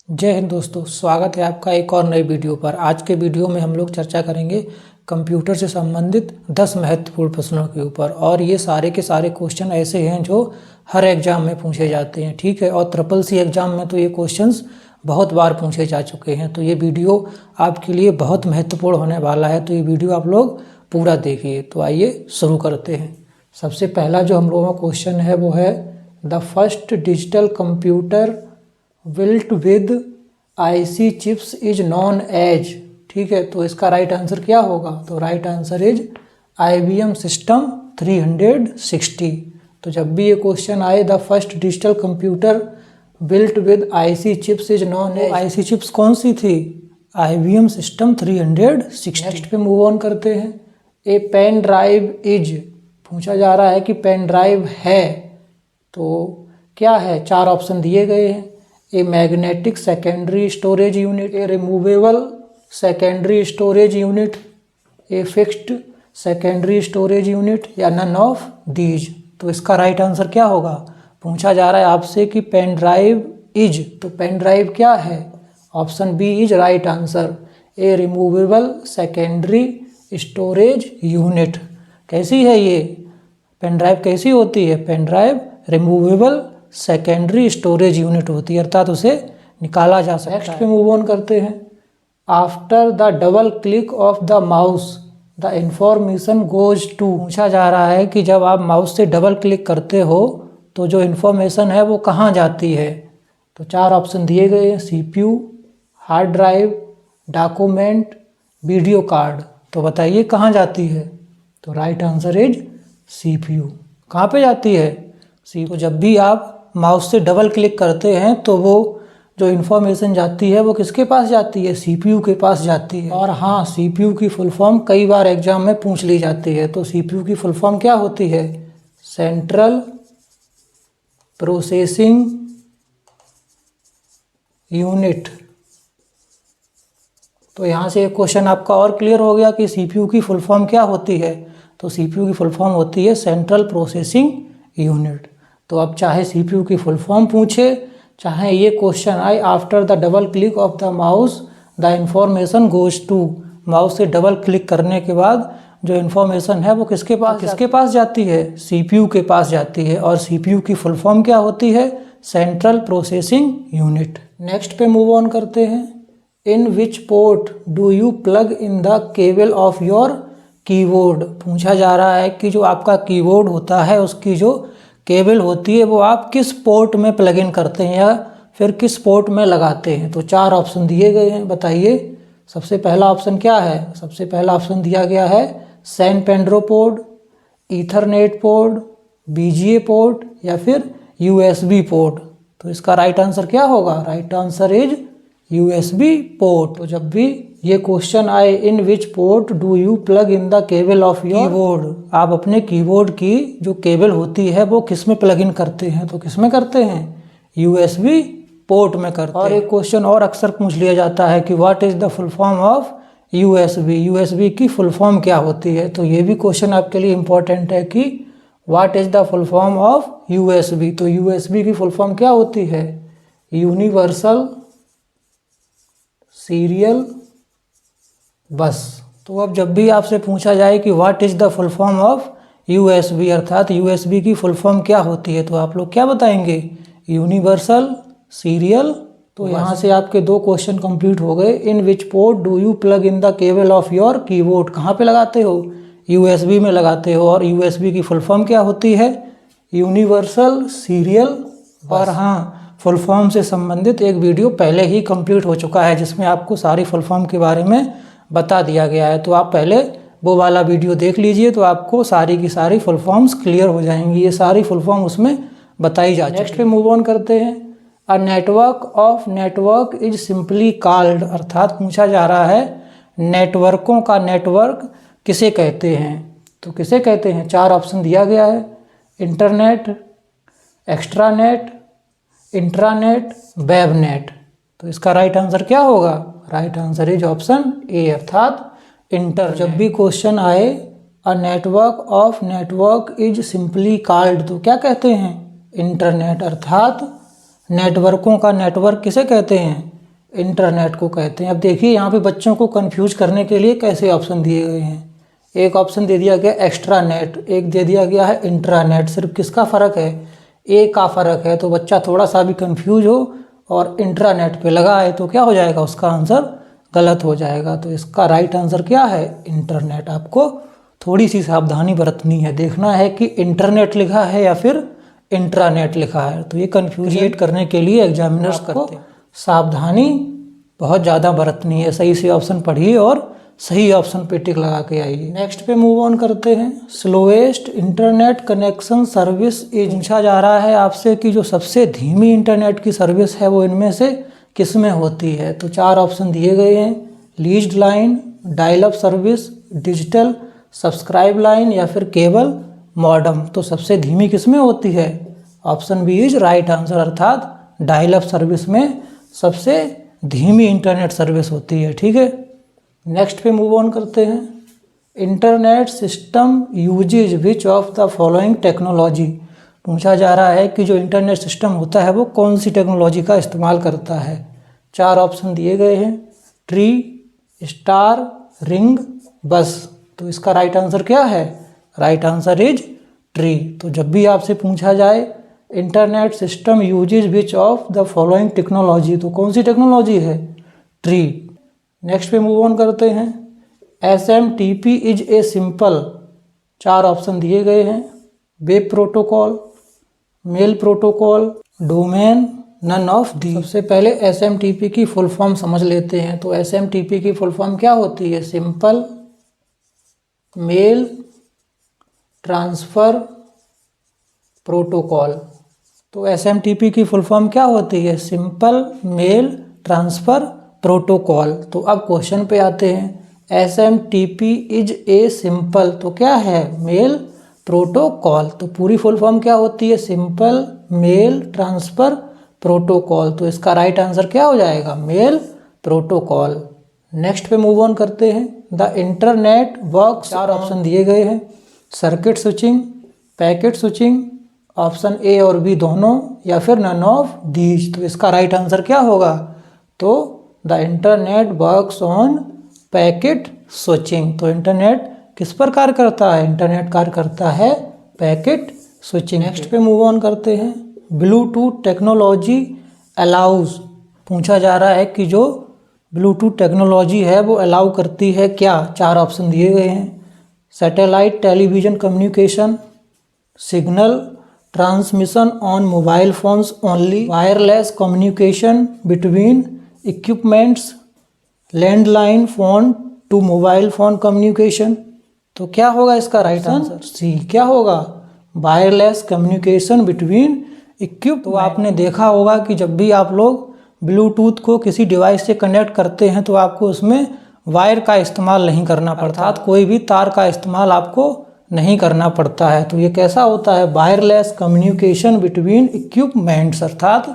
जय हिंद दोस्तों, स्वागत है आपका एक और नई वीडियो पर। आज के वीडियो में हम लोग चर्चा करेंगे कंप्यूटर से संबंधित 10 महत्वपूर्ण प्रश्नों के ऊपर। और ये सारे के सारे क्वेश्चन ऐसे हैं जो हर एग्जाम में पूछे जाते हैं, ठीक है। और CCC एग्जाम में तो ये क्वेश्चंस बहुत बार पूछे जा चुके हैं। तो ये वीडियो आपके लिए बहुत महत्वपूर्ण होने वाला है, तो ये वीडियो आप लोग पूरा देखिए। तो आइए शुरू करते हैं। सबसे पहला जो हम लोगों का क्वेश्चन है वो है the first digital computer built with IC chips is known as, ठीक है। तो इसका राइट आंसर क्या होगा? तो right answer is IBM system 360। तो जब भी ये क्वेश्चन आए the first digital computer built with IC chips is known as, IC chips कौन सी थी? IBM system 360। नेक्स्ट पे मूव ऑन करते हैं। ए पेन ड्राइव इज, पूछा जा रहा है कि पेन ड्राइव है तो क्या है? 4 ऑप्शन दिए गए हैं। A magnetic secondary storage unit, A removable secondary storage unit, a fixed secondary storage unit, या नन ऑफ दीज। तो इसका राइट आंसर क्या होगा? पूछा जा रहा है आपसे कि पेन ड्राइव इज, तो पेन ड्राइव क्या है? Option B is right answer. A removable secondary storage unit. कैसी है ये पेन ड्राइव? कैसी होती है pen drive? Removable secondary storage unit होती है, अर्थात उसे निकाला जा सकता है। नेक्स्ट पे मूव ऑन करते हैं। After the double click of the mouse the information goes to, पूछा जा रहा है कि जब आप माउस से डबल क्लिक करते हो तो जो इन्फॉर्मेशन है वो कहाँ जाती है? तो 4 ऑप्शन दिए गए हैं। CPU, hard drive, document, video card. तो बताइए कहाँ जाती है? तो राइट आंसर इज CPU। कहाँ पे जाती है? CPU। तो जब भी आप माउस से डबल क्लिक करते हैं तो वो जो इन्फॉर्मेशन जाती है वो किसके पास जाती है? CPU के पास जाती है। और हाँ, CPU की फुल फॉर्म कई बार एग्जाम में पूछ ली जाती है। तो CPU की फुल फॉर्म क्या होती है? Central processing unit. तो यहाँ से एक क्वेश्चन आपका और क्लियर हो गया कि CPU की फुल फॉर्म क्या होती है। तो CPU की फुल फॉर्म होती है सेंट्रल प्रोसेसिंग यूनिट। तो अब चाहे CPU की फुल फॉर्म पूछे, चाहे ये क्वेश्चन आए after the double click of the mouse the information goes to, mouse से डबल क्लिक करने के बाद जो इन्फॉर्मेशन है वो किसके पास जाती है? CPU के पास जाती है। और CPU की फुल फॉर्म क्या होती है? Central processing unit. नेक्स्ट पे मूव ऑन करते हैं। In which port do you plug in the cable of your keyboard, पूछा जा रहा है कि जो आपका कीबोर्ड होता है उसकी जो केबल होती है वो आप किस पोर्ट में प्लग इन करते हैं या फिर किस पोर्ट में लगाते हैं? तो 4 ऑप्शन दिए गए हैं, बताइए। सबसे पहला ऑप्शन क्या है? सबसे पहला ऑप्शन दिया गया है San Pedro port, ethernet port, BGA port, या फिर USB पोर्ट। तो इसका राइट आंसर क्या होगा? Right answer is USB port. तो जब भी ये क्वेश्चन आए in which port do you plug in the cable of your keyboard, आप अपने कीबोर्ड की जो केबल होती है वो किस में प्लग इन करते हैं? तो किस में करते हैं? USB पोर्ट में करते हैं। और एक क्वेश्चन और अक्सर पूछ लिया जाता है कि what is the full form of USB की फुल फॉर्म क्या होती है? तो ये भी क्वेश्चन आपके लिए इंपॉर्टेंट है कि what is the full form of USB। तो USB की फुल फॉर्म क्या होती है? यूनिवर्सल सीरियल बस। तो अब जब भी आपसे पूछा जाए कि what is the full form of USB, अर्थात USB की फुल फॉर्म क्या होती है, तो आप लोग क्या बताएंगे? Universal serial. तो यहाँ से आपके 2 क्वेश्चन कंप्लीट हो गए। In which port do you plug in the cable of your keyboard, कहाँ पे लगाते हो? USB में लगाते हो। और USB की फुल फॉर्म क्या होती है? Universal serial. और हाँ, फुल फॉर्म से संबंधित एक वीडियो पहले ही कंप्लीट हो चुका है जिसमें आपको सारी फुल फॉर्म के बारे में बता दिया गया है। तो आप पहले वो वाला वीडियो देख लीजिए, तो आपको सारी की सारी फुल फॉर्म्स क्लियर हो जाएंगी। ये सारी फुल फॉर्म उसमें बताई जा चुकी है। नेक्स्ट पे मूव ऑन करते हैं। अ network of network is simply called, अर्थात पूछा जा रहा है नेटवर्कों का नेटवर्क किसे कहते हैं? तो किसे कहते हैं? 4 ऑप्शन दिया गया है। Internet, extranet, intranet, webnet. तो इसका राइट आंसर क्या होगा? Right answer is option A, अर्थात इंटर। जब भी क्वेश्चन आए a network of network is simply called, तो क्या कहते हैं? इंटरनेट, अर्थात नेटवर्कों का नेटवर्क किसे कहते हैं? इंटरनेट को कहते हैं। अब देखिए यहाँ पे बच्चों को कंफ्यूज करने के लिए कैसे ऑप्शन दिए गए हैं। एक ऑप्शन दे दिया गया एक्स्ट्रा नेट, एक दे दिया गया है इंट्रानेट। सिर्फ किसका फ़र्क है? ए का फ़र्क है। तो बच्चा थोड़ा सा भी कंफ्यूज हो और इंट्रानेट पे लगा है तो क्या हो जाएगा? उसका आंसर गलत हो जाएगा। तो इसका राइट आंसर क्या है? इंटरनेट। आपको थोड़ी सी सावधानी बरतनी है, देखना है कि इंटरनेट लिखा है या फिर इंट्रानेट लिखा है। तो ये कंफ्यूजन करने के लिए एग्जामिनर्स को सावधानी बहुत ज़्यादा बरतनी है। सही से ऑप्शन पढ़िए और सही ऑप्शन पे टिक लगा के आइए। नेक्स्ट पे मूव ऑन करते हैं। स्लोएस्ट इंटरनेट कनेक्शन सर्विस पूछा जा रहा है आपसे कि जो सबसे धीमी इंटरनेट की सर्विस है वो इनमें से किस में होती है। तो 4 ऑप्शन दिए गए हैं, leased line, dial up service, digital subscribe line या फिर केबल मॉडम। तो सबसे धीमी किस में होती है? Option B is right answer, अर्थात डायल अप सर्विस में सबसे धीमी इंटरनेट सर्विस होती है। ठीक है, नेक्स्ट पे मूव ऑन करते हैं। Internet system uses which of the following technology. पूछा जा रहा है कि जो इंटरनेट सिस्टम होता है वो कौन सी टेक्नोलॉजी का इस्तेमाल करता है। 4 ऑप्शन दिए गए हैं, ट्री, स्टार, रिंग, बस। तो इसका राइट आंसर क्या है? Right answer is tree. तो जब भी आपसे पूछा जाए internet system uses which of the following technology, तो कौन सी टेक्नोलॉजी है? ट्री। नेक्स्ट पे मूव ऑन करते हैं। SMTP is a simple. 4 option दिए गए हैं, web protocol, mail protocol, domain, none of the. सबसे पहले SMTP की फुल फॉर्म समझ लेते हैं। तो SMTP की फुल फॉर्म क्या होती है? Simple mail transfer protocol. तो SMTP की फुल फॉर्म क्या होती है? Simple mail transfer protocol. तो अब क्वेश्चन पे आते हैं। SMTP इज ए सिंपल, तो क्या है? Mail protocol. तो पूरी फुल फॉर्म क्या होती है? Simple mail transfer protocol. तो इसका राइट आंसर क्या हो जाएगा? Mail protocol. नेक्स्ट पे मूव ऑन करते हैं। The internet works. 4 ऑप्शन दिए गए हैं, circuit switching, packet switching, option A और बी दोनों, या फिर नन ऑफ दीज। तो इसका राइट आंसर क्या होगा? तो the internet works on packet switching. तो इंटरनेट किस पर कार्य करता है? इंटरनेट कार्य करता है पैकेट स्विचिंग। नेक्स्ट पे मूव ऑन करते हैं। Bluetooth technology allows. पूछा जा रहा है कि जो ब्लूटूथ टेक्नोलॉजी है वो अलाउ करती है क्या। 4 ऑप्शन दिए गए हैं, satellite television communication, signal transmission on mobile phones only, wireless communication between equipments, landline phone to mobile phone communication. तो क्या होगा इसका राइट आंसर? सी। क्या होगा? Wireless communication between equip. तो आपने देखा होगा कि जब भी आप लोग ब्लूटूथ को किसी डिवाइस से कनेक्ट करते हैं तो आपको उसमें वायर का इस्तेमाल नहीं करना पड़ता, अर्थात कोई भी तार का इस्तेमाल आपको नहीं करना पड़ता है। तो ये कैसा होता है? वायरलेस कम्युनिकेशन बिटवीन इक्विपमेंट्स, अर्थात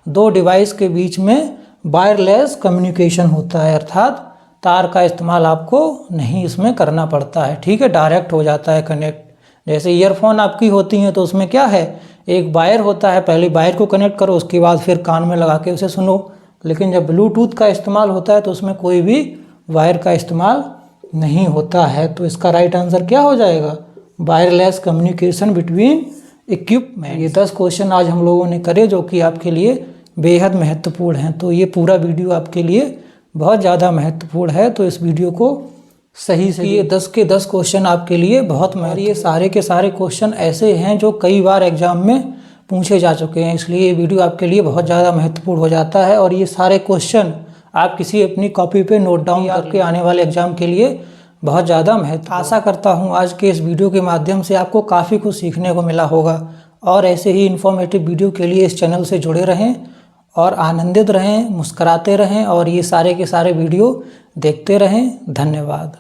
2 डिवाइस के बीच में वायरलेस कम्युनिकेशन होता है, अर्थात तार का इस्तेमाल आपको नहीं इसमें करना पड़ता है। ठीक है, डायरेक्ट हो जाता है कनेक्ट। जैसे ईयरफोन आपकी होती हैं तो उसमें क्या है? एक वायर होता है, पहले वायर को कनेक्ट करो, उसके बाद फिर कान में लगा के उसे सुनो। लेकिन जब ब्लूटूथ का इस्तेमाल होता है तो उसमें कोई भी वायर का इस्तेमाल नहीं होता है। तो इसका राइट आंसर क्या हो जाएगा? Wireless communication between equipment. ये 10 क्वेश्चन आज हम लोगों ने करे जो कि आपके लिए बेहद महत्वपूर्ण हैं। तो ये पूरा वीडियो आपके लिए बहुत ज़्यादा महत्वपूर्ण है। तो इस वीडियो को सही से ये 10 के 10 क्वेश्चन आपके लिए बहुत महत्वपूर्ण। ये सारे के सारे क्वेश्चन ऐसे हैं जो कई बार एग्जाम में पूछे जा चुके हैं, इसलिए ये वीडियो आपके लिए बहुत ज़्यादा महत्वपूर्ण हो जाता है। और ये सारे क्वेश्चन आप किसी अपनी कॉपी पे नोट डाउन करके आने वाले एग्जाम के लिए बहुत ज़्यादा महत्व। आशा करता हूँ आज के इस वीडियो के माध्यम से आपको काफ़ी कुछ सीखने को मिला होगा। और ऐसे ही इन्फॉर्मेटिव वीडियो के लिए इस चैनल से जुड़े रहें और आनंदित रहें, मुस्कुराते रहें और ये सारे के सारे वीडियो देखते रहें। धन्यवाद।